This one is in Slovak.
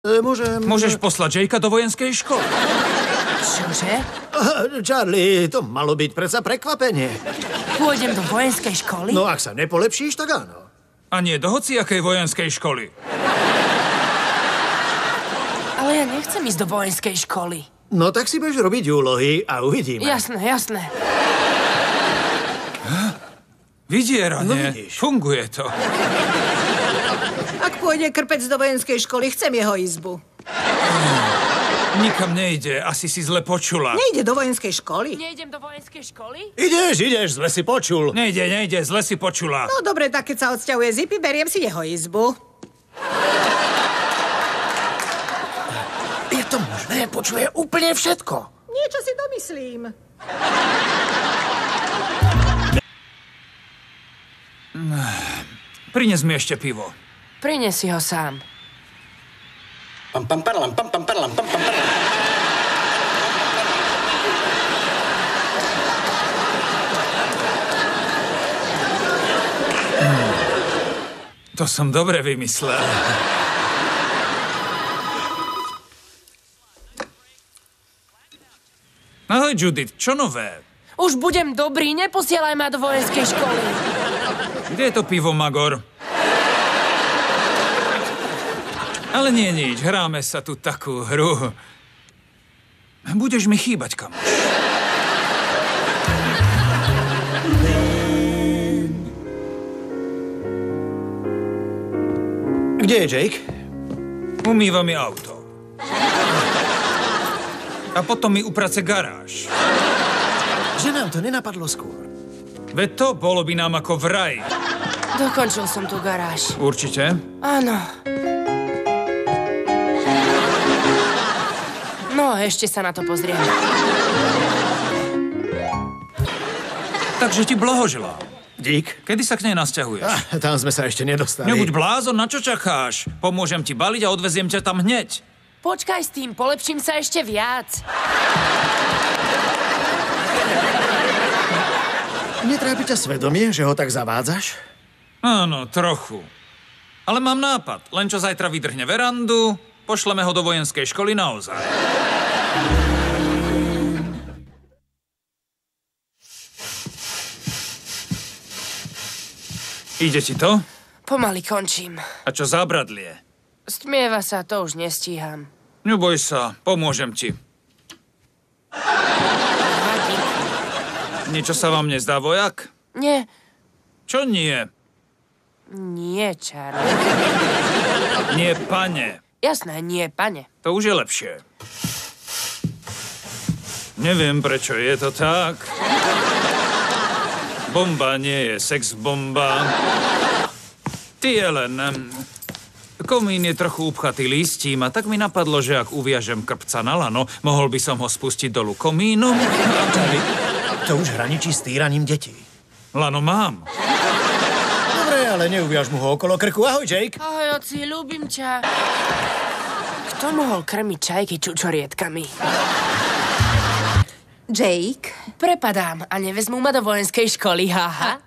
Môžeš poslať Jakea do vojenskej školy. Čože? Charlie, to malo byť predsa prekvapenie. Pôjdem do vojenskej školy? No, ak sa nepolepšíš, tak áno. A nie do hociakej vojenskej školy. Ale ja nechcem ísť do vojenskej školy. No, tak si budeš robiť úlohy a uvidíme. Jasné. Vydieranie. No vidíš. Funguje to. Ak pôjde krpec do vojenskej školy, chcem jeho izbu. Nikam nejde, asi si zle počula. Nejde do vojenskej školy? Nejdem do vojenskej školy? Ideš, zle si počul. Nejde, zle si počula. No dobre, tak keď sa odsťahuje Zippy, beriem si jeho izbu. Je to možné, počuje úplne všetko. Niečo si domyslím. Prines mi ešte pivo. Prines si ho sám. Pam pam parlam, pam pam parlam, pam pam parlam. To som dobre vymyslel. Ahoj, Judith, čo nové? Už budem dobrý, neposielaj ma do vojenskej školy. Kde je to pivo, Magor? Ale nie nič, hráme sa tu takú hru. Budeš mi chýbať, kamoš. Kde je Jake? Umýva mi auto. A potom mi uprace garáž. Že nám to nenapadlo skôr. Veď to bolo by nám ako v raji. Dokončil som tú garáž. Určite? Áno. No, ešte sa na to pozriem. Takže ti blahoželám. Dík. Kedy sa k nej nasťahuješ? Tam sme sa ešte nedostali. Nebuď blázon, na čo čakáš? Pomôžem ti baliť a odveziem ťa tam hneď. Počkaj s tým, polepším sa ešte viac. Netrápi ťa svedomie, že ho tak zavádzaš? Áno, trochu. Ale mám nápad. Len čo zajtra vydrhne verandu, pošleme ho do vojenskej školy naozaj. Ide ti to? Pomaly končím. A čo zábradlie? Stmieva sa, to už nestíham. Neboj sa, pomôžem ti. Niečo sa vám nezdá, vojak? Nie, Čo nie? nie, Charlie. Nie, pane. Jasné, nie, pane. To už je lepšie. Neviem, prečo je to tak. Bomba nie je sex bomba. Ty je len... Komín je trochu upchatý listím a tak mi napadlo, že ak uviažem krpca na lano, mohol by som ho spustiť dolu komínom. To už hraničí s týraním detí. Lano mám. Dobre, ale neuviaž mu ho okolo krku. Ahoj, Jake. Ahoj, oci, ľúbim ťa. Kto mohol krmiť čajky čučorietkami? Jake? Prepadám a nevezmú ma do vojenskej školy, haha.